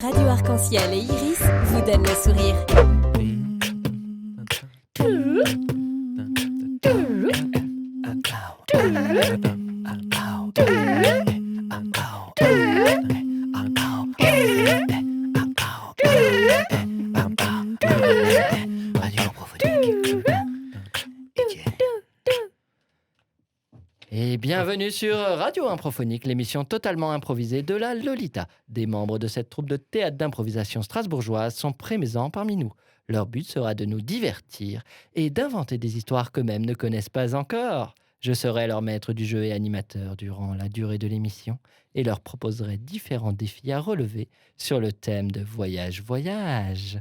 Radio Arc-en-Ciel et Iris vous donnent le sourire. Et bienvenue sur Radio Improphonique, l'émission totalement improvisée de la Lolita. Des membres de cette troupe de théâtre d'improvisation strasbourgeoise sont présents parmi nous. Leur but sera de nous divertir et d'inventer des histoires qu'eux-mêmes ne connaissent pas encore. Je serai leur maître du jeu et animateur durant la durée de l'émission et leur proposerai différents défis à relever sur le thème de voyage. Voyage.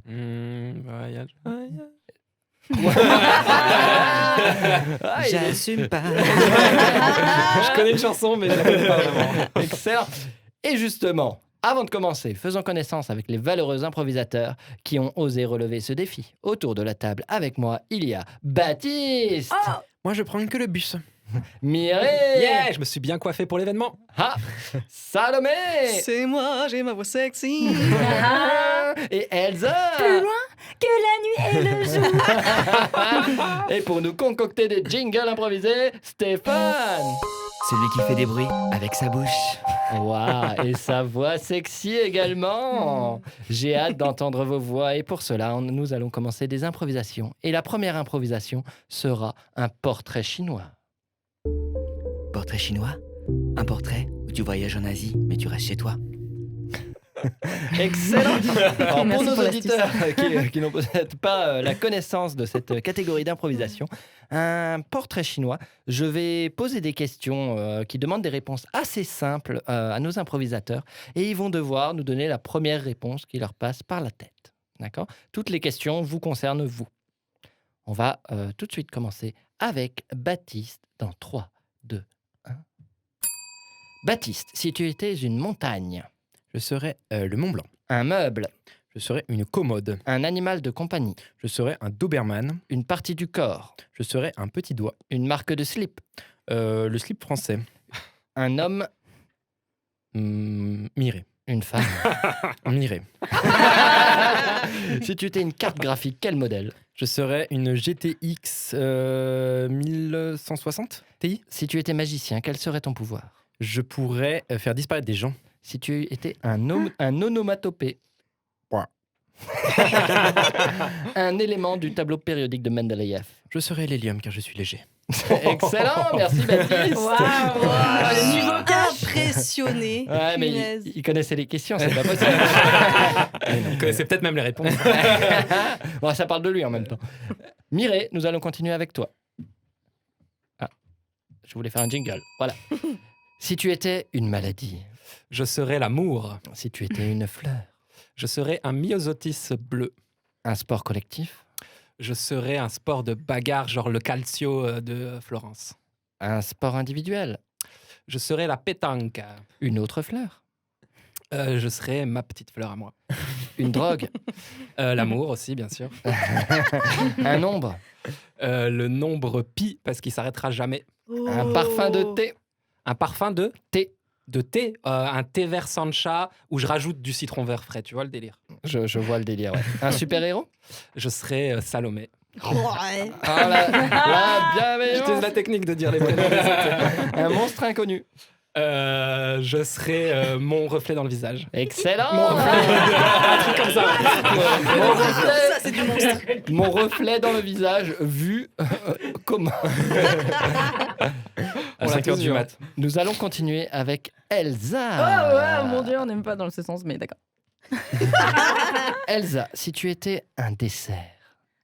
J'assume pas. Je connais une chanson, mais je la connais pas vraiment. Excellent. Et justement, avant de commencer, faisons connaissance avec les valeureux improvisateurs qui ont osé relever ce défi. Autour de la table, avec moi, il y a Baptiste. Moi, je prends que le bus. Mireille. Yeah, je me suis bien coiffé pour l'événement. Salomé. C'est moi, j'ai ma voix sexy. Et Elsa. Plus loin que la nuit et le jour. Et pour nous concocter des jingles improvisés, Stéphane. Celui qui fait des bruits avec sa bouche. Waouh, et sa voix sexy également. J'ai hâte d'entendre vos voix et pour cela, nous allons commencer des improvisations. Et la première improvisation sera un portrait chinois. Portrait chinois? Un portrait où tu voyages en Asie, mais tu restes chez toi. Excellent. Alors, pour Merci nos pour auditeurs qui n'ont peut-être pas la connaissance de cette catégorie d'improvisation, un portrait chinois, je vais poser des questions qui demandent des réponses assez simples à nos improvisateurs et ils vont devoir nous donner la première réponse qui leur passe par la tête. D'accord ? Toutes les questions vous concernent vous. On va tout de suite commencer avec Baptiste dans 3, 2, 1. Baptiste, si tu étais une montagne, Je serais le Mont Blanc. un meuble, Je serais une commode. un animal de compagnie, Je serais un Doberman. une partie du corps, Je serais un petit doigt. une marque de slip, Le slip français. un homme, Mireille. une femme. Mireille. Si tu étais une carte graphique, quel modèle ? Je serais une GTX 1160 Ti. Si tu étais magicien, quel serait ton pouvoir ? Je pourrais faire disparaître des gens. Si tu étais un onomatopée, Ouah. un élément du tableau périodique de Mendeleïev. Je serais l'hélium car je suis léger. Excellent, merci Baptiste. Le niveau Impressionné. Ouais, mais Punaise. il connaissait les questions, c'est pas possible. Vous connaissez peut-être même les réponses. Bon, ça parle de lui en même temps. Mireille, nous allons continuer avec toi. Ah, je voulais faire un jingle. Voilà. Si tu étais une maladie, Je serais l'amour. si tu étais une fleur, Je serais un myosotis bleu. un sport collectif, Je serais un sport de bagarre, genre le calcio de Florence. un sport individuel, Je serais la pétanque. une autre fleur, Je serais ma petite fleur à moi. une drogue, L'amour aussi, bien sûr. un nombre, Le nombre pi, parce qu'il s'arrêtera jamais. un parfum de thé, Un parfum de thé. De thé, un thé vert sancha où je rajoute du citron vert frais. Tu vois le délire. Je vois le délire. Ouais. Un super-héros. Je serais Salomé. Ouais. Ah, la J'utilise bienveillance. la technique de dire les prénoms des autres. Un monstre inconnu. Je serais mon reflet dans le visage. Excellent. Un truc comme ça. Mon reflet, Ça, c'est du monstre. mon reflet dans le visage vu comment. À On l'a 5h tous du vu, mat. Nous allons continuer avec Elsa. Oh ouais, mon Dieu, on n'aime pas dans ce sens, mais d'accord. Elsa, si tu étais un dessert.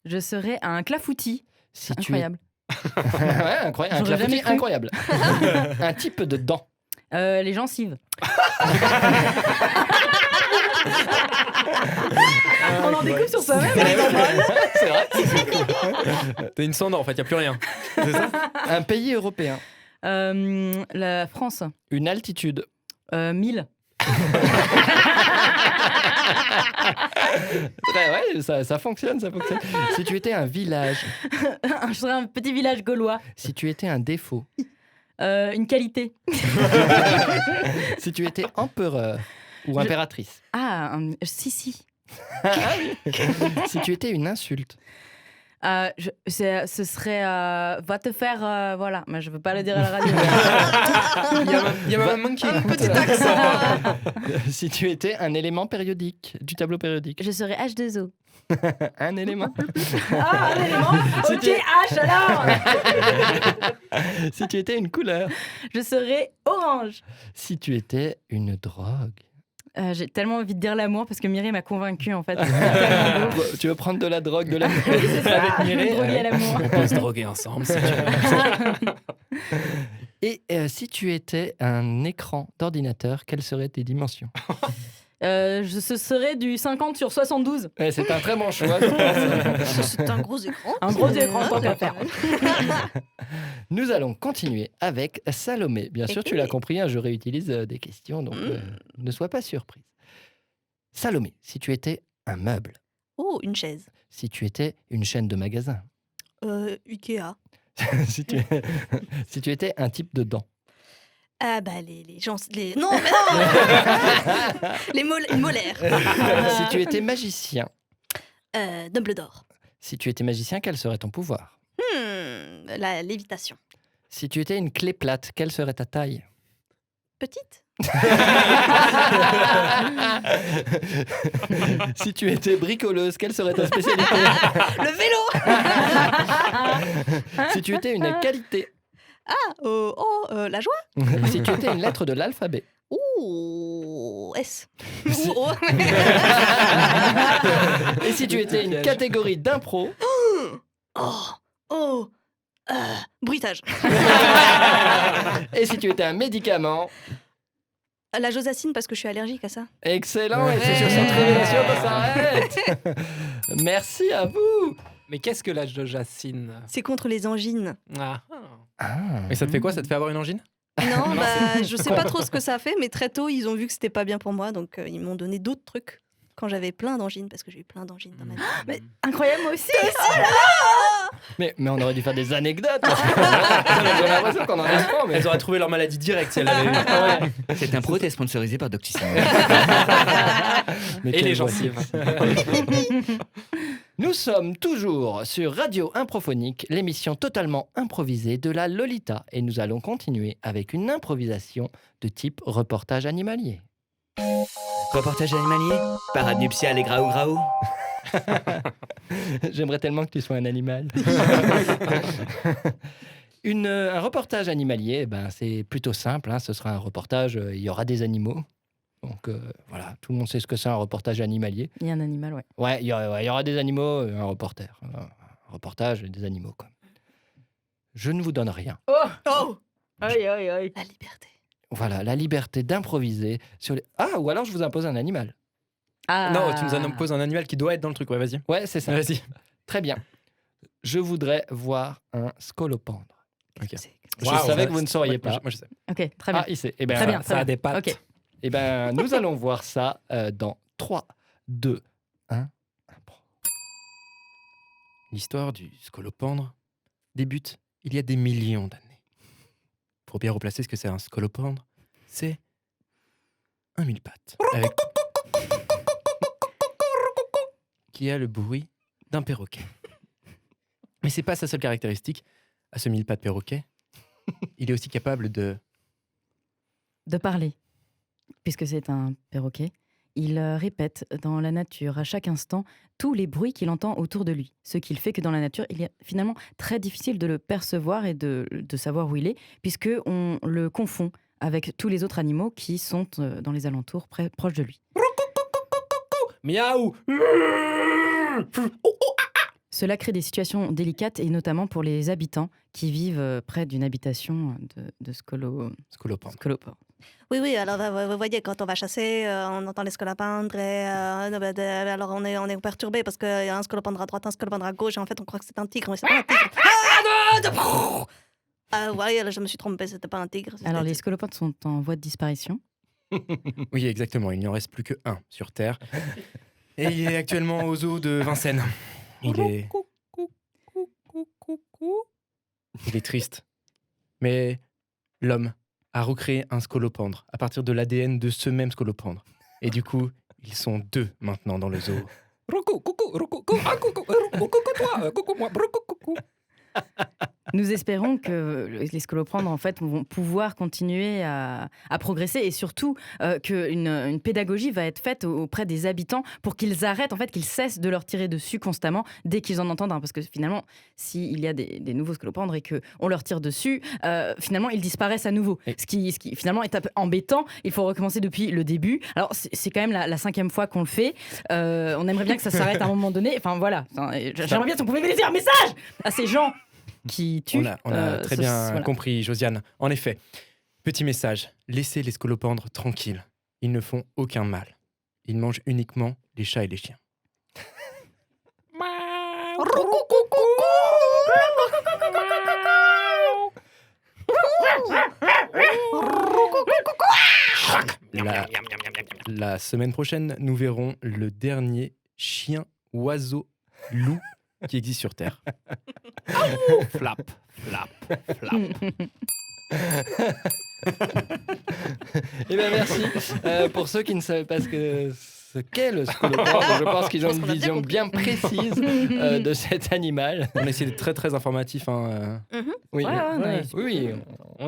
Je serais un clafoutis. Si Incroyable. Ouais, incroyable. Un J'aurais clafoutis jamais cru. incroyable. Un type de dent. Les gencives. On en découvre sur soi-même. C'est vrai. T'es une cendre en fait, il n'y a plus rien. C'est ça. Un pays européen. La France. Une altitude. 1000. Ouais, ça fonctionne, ça fonctionne. Si tu étais un village. Je serais un petit village gaulois. Si tu étais un défaut. Une qualité. Si tu étais empereur. Ou impératrice. Ah, si. Si tu étais une insulte. Ce serait va te faire voilà, mais je veux pas le dire à la radio. Il y a même un monkey. Un petit accent. Si tu étais un élément périodique du tableau périodique. Je serais H2O. Un élément. Ah, un élément. Si Ok, tu- H alors. Si tu étais une couleur. Je serais orange. Si tu étais une drogue. J'ai tellement envie de dire l'amour parce que Mireille m'a convaincue en fait. Tu veux prendre de la drogue, de la... Avec Mireille, Droguée à l'amour. on peut se droguer ensemble si tu veux. Et si tu étais un écran d'ordinateur, quelles seraient tes dimensions? Ce serait du 50 sur 72. C'est un très bon choix. C'est un gros écran. Un gros écran, tant qu'à faire. Nous allons continuer avec Salomé. Bien sûr, tu l'as compris, hein, je réutilise des questions, donc ne sois pas surprise. Salomé, si tu étais un meuble, Oh, une chaise. si tu étais une chaîne de magasins, Ikea. si tu étais un type de dent, Ah bah les gens... Non, mais non. Les molaires. si tu étais magicien, Dumbledore. si tu étais magicien, quel serait ton pouvoir? La lévitation. Si tu étais une clé plate, quelle serait ta taille? Petite. Si tu étais bricoleuse, quelle serait ta spécialité? Le vélo. Si tu étais une qualité, La joie. si tu étais une lettre de l'alphabet, Ouh, S. Si- Ouh, oh. et si tu étais une catégorie d'impro, Bruitage. et si tu étais un médicament, La josacine parce que je suis allergique à ça. excellent, et c'est sur cette révélation qu'on s'arrête. Merci à vous. Mais qu'est-ce que la jojacine? C'est contre les angines. Ah. Ah. Et ça te fait quoi? Ça te fait avoir une angine? Non, je sais pas trop ce que ça fait, mais très tôt, ils ont vu que c'était pas bien pour moi, donc ils m'ont donné d'autres trucs quand j'avais plein d'angines, parce que j'ai eu plein d'angines dans ma vie. Mais incroyable, moi aussi. Mais on aurait dû faire des anecdotes. J'ai l'impression qu'on en a trop, mais... Elles auraient trouvé leur maladie directe si elles l'avaient eu. Cette impro est sponsorisée par Doctissimo. Mais Et quelle les voix. gencives. Nous sommes toujours sur Radio Improphonique, l'émission totalement improvisée de la Lolita. Et nous allons continuer avec une improvisation de type reportage animalier. Reportage animalier, parade nuptiale et graou graou. J'aimerais tellement que tu sois un animal. Un reportage animalier, c'est plutôt simple. Hein, ce sera un reportage, il y aura des animaux. Donc voilà, tout le monde sait ce que c'est un reportage animalier. Il y a un animal, ouais. Ouais, il y aura des animaux, un reporter. Un reportage et des animaux, quoi. Je ne vous donne rien. Oh, Aïe, aïe, aïe. la liberté. Voilà, la liberté d'improviser sur les... Ah, ou alors je vous impose un animal. Ah. Non, tu nous imposes un animal qui doit être dans le truc. Ouais, vas-y. Ouais, c'est ça. Vas-y. Très bien. Je voudrais voir un scolopendre. Ok. Je savais que vous ne sauriez pas. Moi, je sais. Ok, très bien. Ah, il sait. Eh ben, Très bien. Ça a des pattes. Ok. Eh ben, nous allons voir ça dans 3, 2, 1. L'histoire du scolopendre débute il y a des millions d'années. Pour bien replacer ce que c'est un scolopendre, c'est un mille-pattes qui a le bruit d'un perroquet. Mais c'est pas sa seule caractéristique. À ce mille-pattes perroquet, il est aussi capable de... De parler, puisque c'est un perroquet. Il répète dans la nature à chaque instant tous les bruits qu'il entend autour de lui. Ce qu'il fait que dans la nature, il est finalement très difficile de le percevoir et de savoir où il est, puisqu'on le confond avec tous les autres animaux qui sont dans les alentours, proches de lui. Miaou. Cela crée des situations délicates, et notamment pour les habitants qui vivent près d'une habitation de Scolopendre. scolopendre. Oui, alors vous voyez, quand on va chasser, on entend les scolopendres, et alors on est perturbé parce qu'il y a un scolopendre à droite, un scolopendre à gauche, et en fait on croit que c'est un tigre, mais c'est pas un tigre. Ouais, je me suis trompée, c'était pas un tigre. c'était- Alors les scolopendres sont en voie de disparition. Oui, exactement. Il n'y en reste plus que un sur Terre. Et il est actuellement au zoo de Vincennes. Il est triste. Mais l'homme a recréé un scolopendre à partir de l'ADN de ce même scolopendre. Et du coup, ils sont 2 maintenant dans le zoo. Coucou, coucou, ah, coucou, toi, coucou, moi, coucou. Nous espérons que les scolopendres en fait vont pouvoir continuer à progresser et surtout qu'une pédagogie va être faite auprès des habitants pour qu'ils arrêtent, en fait, qu'ils cessent de leur tirer dessus constamment dès qu'ils en entendent un. Parce que finalement, s'il y a des nouveaux scolopendres et qu'on leur tire dessus, finalement, ils disparaissent à nouveau. Ce qui finalement est un peu embêtant. Il faut recommencer depuis le début. Alors, c'est quand même la 5e fois qu'on le fait. On aimerait bien que ça s'arrête à un moment donné. Enfin, voilà. J'aimerais bien si on pouvait me laisser un message à ces gens qui tue. On a très bien compris, Josiane. En effet, petit message, laissez les scolopendres tranquilles. Ils ne font aucun mal. Ils mangent uniquement les chats et les chiens. La semaine prochaine, nous verrons le dernier chien, oiseau, loup qui existe sur Terre. Flap, flap, flap. Eh bien, merci. Pour ceux qui ne savaient pas ce qu'est le scolopendre, je pense qu'ils ont une vision bien précise de cet animal. On a essayé d'être très très informatif. Oui, oui.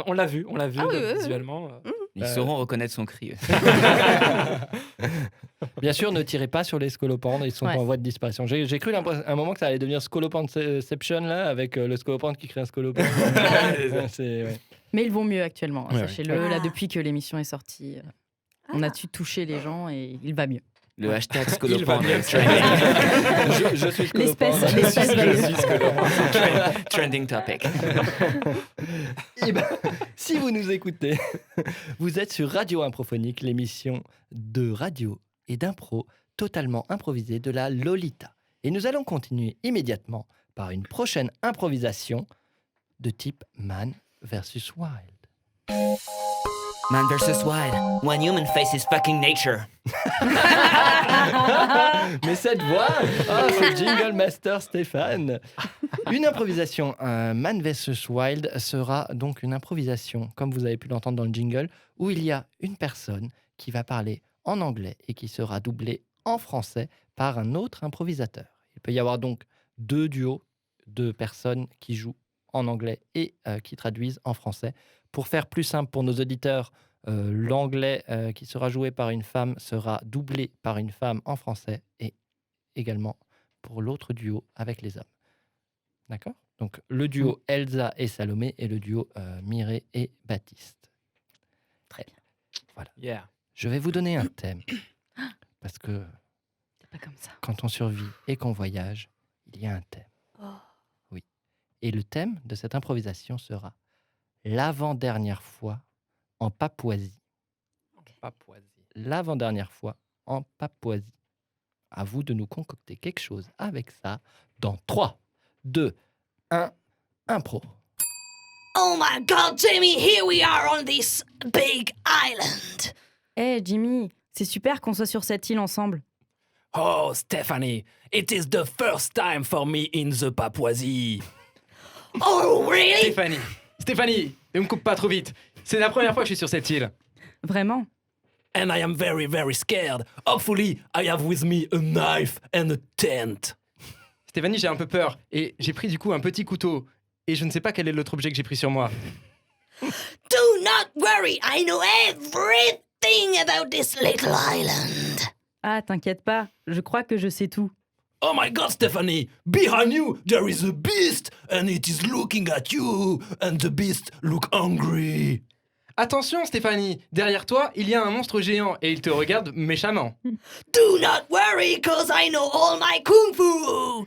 On l'a vu visuellement. Ils sauront reconnaître son cri. Bien sûr, ne tirez pas sur les scolopendres, ils sont en voie de disparition. J'ai cru à un moment que ça allait devenir Scolopendception, là, avec le scolopendre qui crée un scolopendre. Mais ils vont mieux actuellement, sachez-le. ouais. Là, depuis que l'émission est sortie, on a su toucher les gens et il va mieux. Le hashtag scolopendre. Je suis scolopendre. L'espèce Trending topic. Eh ben, si vous nous écoutez, vous êtes sur Radio Improphonique, l'émission de radio et d'impro totalement improvisée de la Lolita. Et nous allons continuer immédiatement par une prochaine improvisation de type Man versus Wild. Man versus Wild. One human faces fucking nature. Mais cette voix, c'est Jingle Master Stéphane. Une improvisation, Man vs Wild, sera donc une improvisation, comme vous avez pu l'entendre dans le jingle, où il y a une personne qui va parler en anglais et qui sera doublée en français par un autre improvisateur. Il peut y avoir donc 2 duos de personnes qui jouent en anglais et qui traduisent en français. Pour faire plus simple pour nos auditeurs, l'anglais qui sera joué par une femme sera doublé par une femme en français et également pour l'autre duo avec les hommes. D'accord ? Donc le duo Elsa et Salomé et le duo Mireille et Baptiste. Très bien. Voilà. Yeah. Je vais vous donner un thème parce que C'est pas comme ça. quand on survit et qu'on voyage, il y a un thème. Oui. Et le thème de cette improvisation sera l'avant-dernière fois en Papouasie. L'avant-dernière fois en Papouasie. À vous de nous concocter quelque chose avec ça dans 3, 2, 1, impro. Oh my god, Jamie, here we are on this big island. Hey Jimmy, c'est super qu'on soit sur cette île ensemble. Oh, Stephanie, it is the first time for me in the Papouasie. Oh, really? Stéphanie, ne me coupe pas trop vite. C'est la première fois que je suis sur cette île. Vraiment? And I am very, very scared. Hopefully, I have with me a knife and a tent. Stéphanie, j'ai un peu peur et j'ai pris du coup un petit couteau et je ne sais pas quel est l'autre objet que j'ai pris sur moi. Do not worry, I know everything about this little island. Ah, t'inquiète pas, je crois que je sais tout. Oh my god, Stephanie! Behind you, there is a beast, and it is looking at you, and the beast look hungry. Attention Stéphanie, derrière toi, il y a un monstre géant et il te regarde méchamment. Do not worry, cause I know all my kung fu.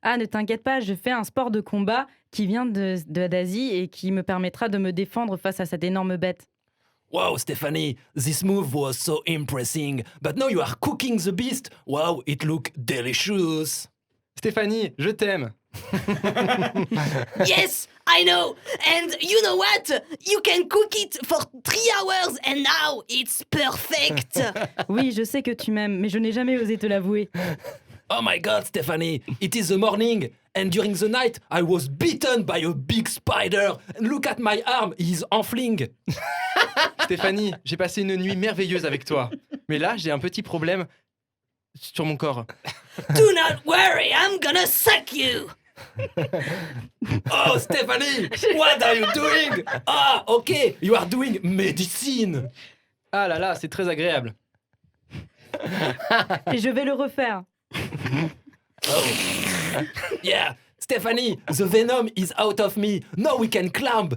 Ah, ne t'inquiète pas, je fais un sport de combat qui vient d'Asie et qui me permettra de me défendre face à cette énorme bête. Wow, Stephanie, this move was so impressive, but now you are cooking the beast. Wow, it look delicious. Stéphanie, je t'aime. Yes, I know. And you know what? You can cook it for 3 hours and now it's perfect. Oui, je sais que tu m'aimes, mais je n'ai jamais osé te l'avouer. Oh my god, Stephanie, it is the morning, and during the night, I was bitten by a big spider. Look at my arm, he is enfling. Stéphanie, j'ai passé une nuit merveilleuse avec toi. Mais là, j'ai un petit problème sur mon corps. Do not worry, I'm gonna suck you. Oh, Stephanie, what are you doing? Ah, okay, you are doing medicine. Ah là là, c'est très agréable. Et je vais le refaire. Yeah, Stephanie, the venom is out of me. Now we can climb.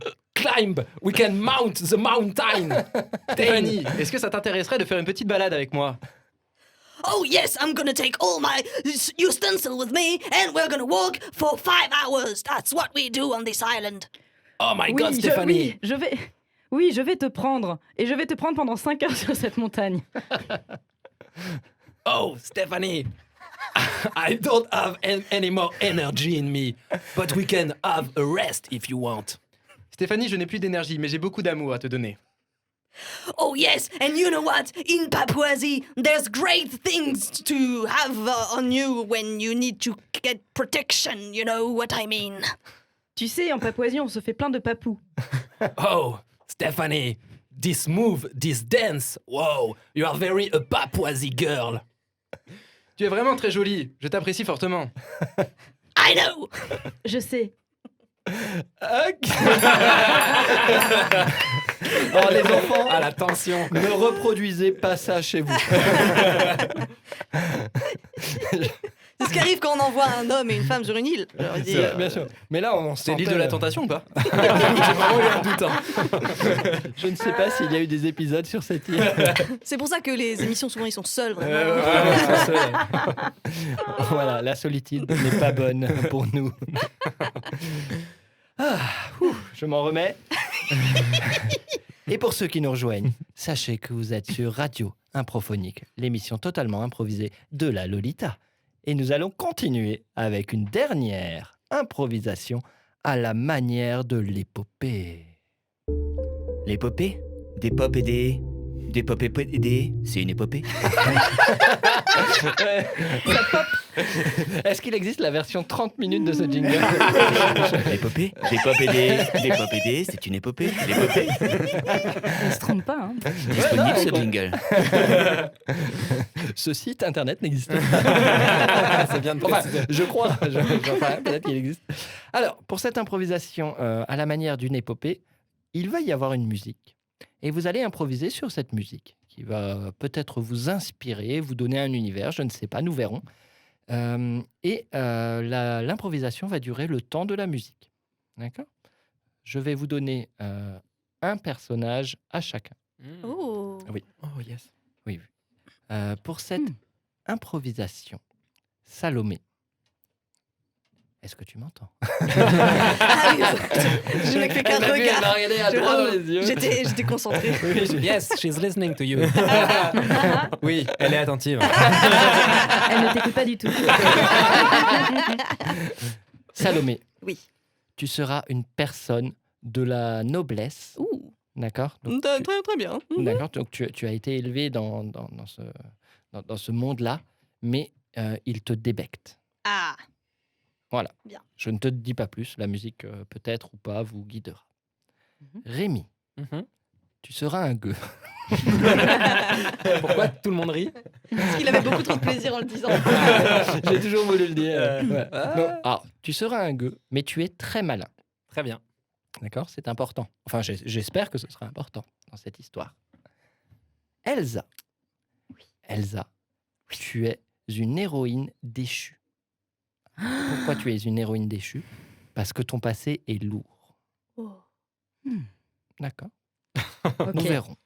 We can mount the mountain. Stéphanie, est-ce que ça t'intéresserait de faire une petite balade avec moi? Oh yes, I'm gonna take all my utensil with me, and we're gonna walk for 5 hours. That's what we do on this island. Oh my Oui, God, Stephanie. je vais te prendre. Et je vais te prendre pendant 5 heures sur cette montagne. Oh, Stephanie. I don't have any more energy in me, but we can have a rest if you want. Stéphanie, je n'ai plus d'énergie, mais j'ai beaucoup d'amour à te donner. Oh yes, and you know what? In Papouasie, there's great things to have on you when you need to get protection. You know what I mean? Tu sais, en Papouasie, on se fait plein de papous. Oh, Stephanie, this move, this dance, wow, you are very a Papouasie girl. Tu es vraiment très jolie, je t'apprécie fortement. I know. Je sais. Oh, les enfants, Ah, la tension. ne reproduisez pas ça chez vous. C'est ce qui arrive quand on envoie un homme et une femme sur une île. Je leur dis, Bien sûr. Mais là, on C'est l'île de la tentation ou pas? J'ai vraiment eu un doute. Je ne sais pas s'il y a eu des épisodes sur cette île. C'est pour ça que les émissions, souvent, ils sont seuls. Vraiment. Voilà, la solitude n'est pas bonne pour nous. Je m'en remets. Et pour ceux qui nous rejoignent, sachez que vous êtes sur Radio Improphonique, l'émission totalement improvisée de la Lolita. Et nous allons continuer avec une dernière improvisation à la manière de l'épopée. L'épopée? Des pop et des... Des pop et des... C'est une épopée? Est-ce qu'il existe la version 30 minutes de ce jingle? L'épopée? Des pop et des... Des pop et des... C'est une épopée? L'épopée? On se trompe pas, hein. Disponible ce jingle. Ce site internet n'existe pas. C'est bien de Enfin, préciser. je crois, j'en sais rien, peut-être qu'il existe. Alors, pour cette improvisation à la manière d'une épopée, il va y avoir une musique. Et vous allez improviser sur cette musique, qui va peut-être vous inspirer, vous donner un univers, je ne sais pas, nous verrons. L'improvisation va durer le temps de la musique. D'accord? Je vais vous donner un personnage à chacun. Oh. Oh yes. Pour cette improvisation, Salomé, est-ce que tu m'entends? Ah oui, je n'ai fait qu'un Elle m'a vu, elle m'a regard. regardé à Je droit dans l'avoue. les yeux. J'étais concentrée. Yes, she's listening to you. Oui, elle est attentive. Elle ne t'écoute pas du tout. Salomé, Oui. tu seras une personne de la noblesse. Ouh. D'accord? Donc, Très, très bien. d'accord, donc tu as été élevé dans ce monde-là, mais il te débecte. Ah. Voilà. Bien. Je ne te dis pas plus, la musique peut-être ou pas vous guidera. Rémi, tu seras un gueux. Pourquoi tout le monde rit? Parce qu'il avait beaucoup trop de plaisir en le disant. J'ai toujours voulu le dire. Ouais. Non, alors, tu seras un gueux, mais tu es très malin. Très bien. D'accord? C'est important. Enfin, j'espère que ce sera important dans cette histoire. Elsa. Elsa, tu es une héroïne déchue. Pourquoi tu es une héroïne déchue? Parce que ton passé est lourd. Oh. D'accord? Ok, Nous verrons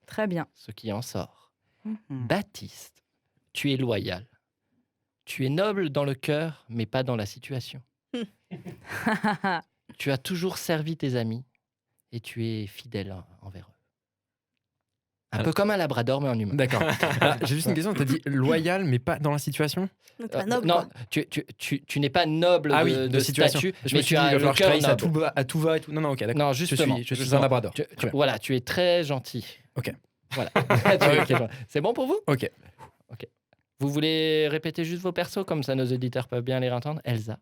très bien. ce qui en sort. Mhm. Baptiste, tu es loyal. Tu es noble dans le cœur, mais pas dans la situation. Tu as toujours servi tes amis et tu es fidèle envers eux. Un peu comme un labrador, mais en humain. D'accord. Ah, j'ai juste une question. T'as dit loyal, mais pas dans la situation? Donc, pas noble, non, quoi. tu n'es pas noble Ah oui, de situation. statut, Je me mais suis tu dit, il as va le falloir que je cœur trahisse noble. à tout va et tout. Non, ok, d'accord. Non, justement. Je suis un labrador. Très bien. Voilà, tu es très gentil. Ok. Voilà. Tu es très gentil. C'est bon pour vous? Ok. Vous voulez répéter juste vos persos, comme ça nos auditeurs peuvent bien les entendre? Elsa,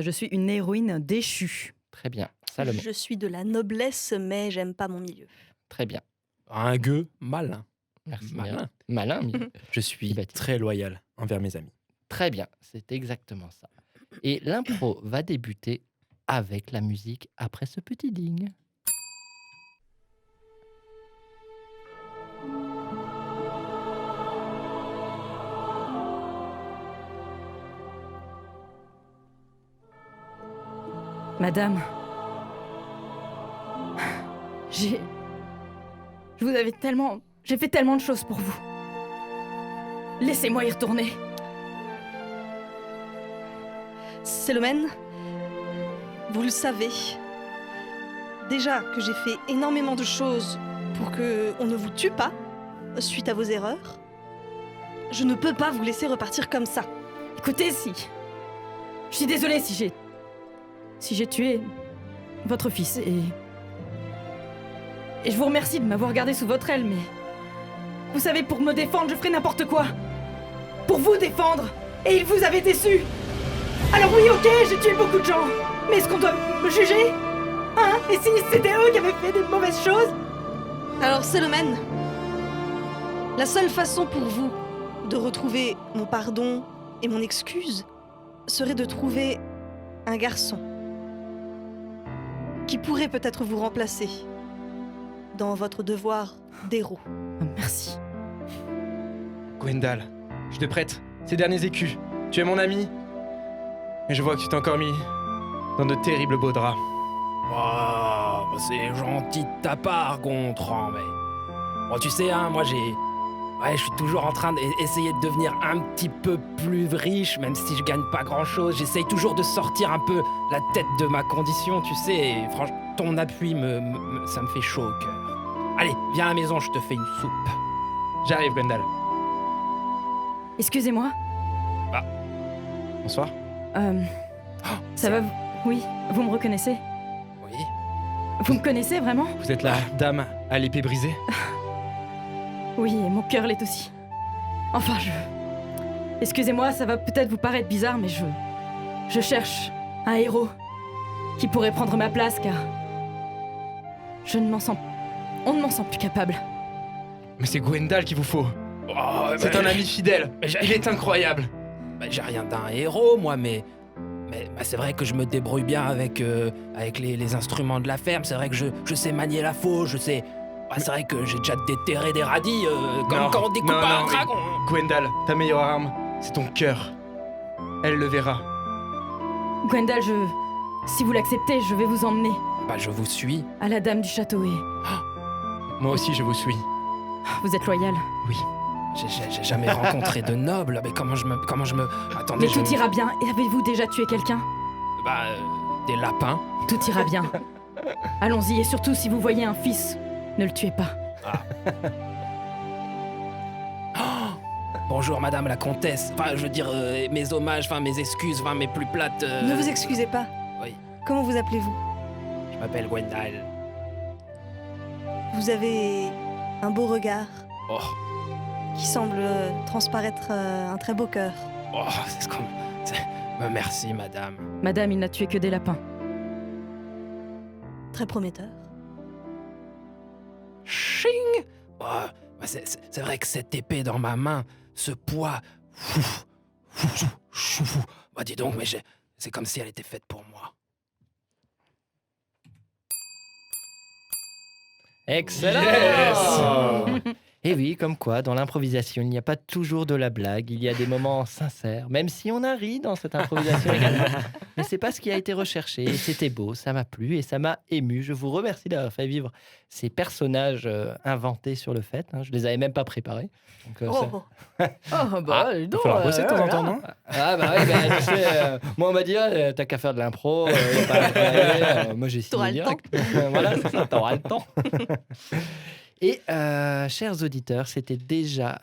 Je suis une héroïne déchue. très bien. Salomé, Je suis de la noblesse, mais j'aime pas mon milieu. très bien. Un gueux, mal. Merci. Malin. Malin, Mimi. Je suis Baptiste. très loyal envers mes amis. Très bien, c'est exactement ça. Et l'impro va débuter avec la musique après ce petit ding. Madame, j'ai fait tellement de choses pour vous. Laissez-moi y retourner. Célomène, vous le savez. Déjà que j'ai fait énormément de choses pour que on ne vous tue pas suite à vos erreurs. Je ne peux pas vous laisser repartir comme ça. Écoutez, je suis désolée si j'ai tué votre fils et je vous remercie de m'avoir gardé sous votre aile, mais vous savez, pour me défendre, je ferai n'importe quoi. Pour vous défendre. Et il vous avait déçu. Alors oui, ok, j'ai tué beaucoup de gens. Mais est-ce qu'on doit me juger? Hein? Et si c'était eux qui avaient fait des mauvaises choses? Alors Célomène, la seule façon pour vous de retrouver mon pardon et mon excuse serait de trouver un garçon qui pourrait peut-être vous remplacer dans votre devoir d'héros. Oh, merci. Gwendal, je te prête ces derniers écus. Tu es mon ami. Et je vois que tu t'es encore mis dans de terribles beaux draps. Oh, c'est gentil de ta part, Gontran, mais... Bon, tu sais, hein, moi je suis toujours en train d'essayer de devenir un petit peu plus riche, même si je gagne pas grand-chose. J'essaye toujours de sortir un peu la tête de ma condition, tu sais. Et franchement, ton appui, ça me fait chaud au cœur. Allez, viens à la maison, je te fais une soupe. J'arrive, Gwendal. Excusez-moi. Bonsoir. Ça va? Oui, vous me reconnaissez? Oui. Vous me connaissez vraiment? Vous êtes la dame à l'épée brisée? Oui, et mon cœur l'est aussi. Enfin, Excusez-moi, ça va peut-être vous paraître bizarre, mais je cherche un héros qui pourrait prendre ma place, car on ne m'en sent plus capable. Mais c'est Gwendal qu'il vous faut. Oh, C'est un ami fidèle. Il est incroyable. J'ai rien d'un héros, moi, mais c'est vrai que je me débrouille bien avec les instruments de la ferme. C'est vrai que je sais manier la faux, je sais... c'est vrai que j'ai déjà déterré des radis, comme Non, quand on découpe non, un non, dragon. Gwendal, ta meilleure arme, c'est ton cœur. Elle le verra. Gwendal, si vous l'acceptez, je vais vous emmener Bah, je vous suis. à la dame du château et... Moi aussi, je vous suis. Vous êtes loyal. Oui. J'ai jamais rencontré de noble. Mais comment je me... Attendez, Mais tout ira bien. Et avez-vous déjà tué quelqu'un? Bah, des lapins. Tout ira bien. Allons-y, et surtout, si vous voyez un fils, ne le tuez pas. Bonjour, madame la comtesse. Enfin, je veux dire, mes hommages, enfin, mes excuses, enfin, mes plus plates... Ne vous excusez pas. Oui. Comment vous appelez-vous? Je m'appelle Gwendal. Vous avez un beau regard Oh, qui semble transparaître un très beau cœur. oh, c'est comme... Merci, madame. Madame, il n'a tué que des lapins. Très prometteur. Ching! Oh, bah, c'est vrai que cette épée dans ma main, ce poids... Bah, dis donc, mais c'est comme si elle était faite pour moi. Excellent. Et oui, comme quoi, dans l'improvisation, il n'y a pas toujours de la blague, il y a des moments sincères, même si on a ri dans cette improvisation également. Mais c'est pas ce qui a été recherché, et c'était beau, ça m'a plu et ça m'a ému. Je vous remercie d'avoir fait vivre ces personnages inventés sur le fait, hein. Je les avais même pas préparés. Donc, ça- Oh, Oh, bah, dis Il donc, va falloir bosser de temps en temps, non? Ah bah oui, bah, tu sais, moi on m'a dit, t'as qu'à faire de l'impro, y a pas à préparer. Moi j'ai signé T'auras le direct. Voilà, c'est ça, t'auras le temps. Et chers auditeurs, c'était déjà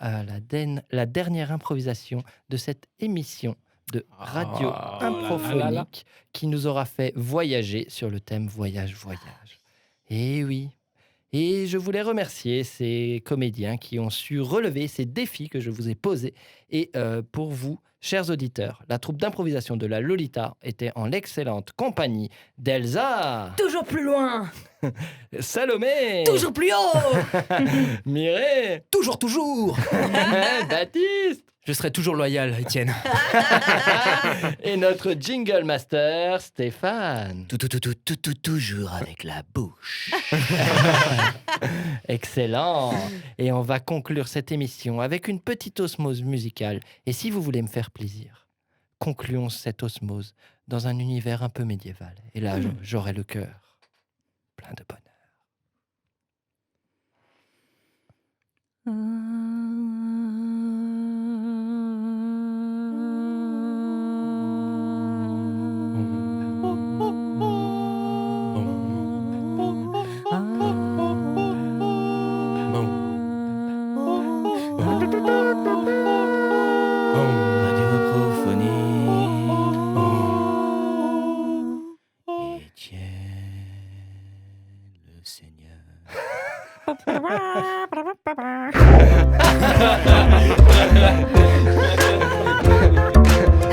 la dernière improvisation de cette émission de radio Oh, improphonique là, là, là. qui nous aura fait voyager sur le thème voyage. Et oui, Et je voulais remercier ces comédiens qui ont su relever ces défis que je vous ai posés. Et pour vous, chers auditeurs, la troupe d'improvisation de la Lolita était en l'excellente compagnie d'Elsa, Toujours plus loin. Salomé, Toujours plus haut. Mireille, Toujours Baptiste Je serai toujours loyal, Étienne. et notre jingle master Stéphane. Toujours avec la bouche. Excellent. Et on va conclure cette émission avec une petite osmose musicale. Et si vous voulez me faire plaisir, concluons cette osmose dans un univers un peu médiéval. Et là, j'aurai le cœur plein de bonheur. Le Seigneur.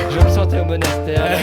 Je me sentais au monastère.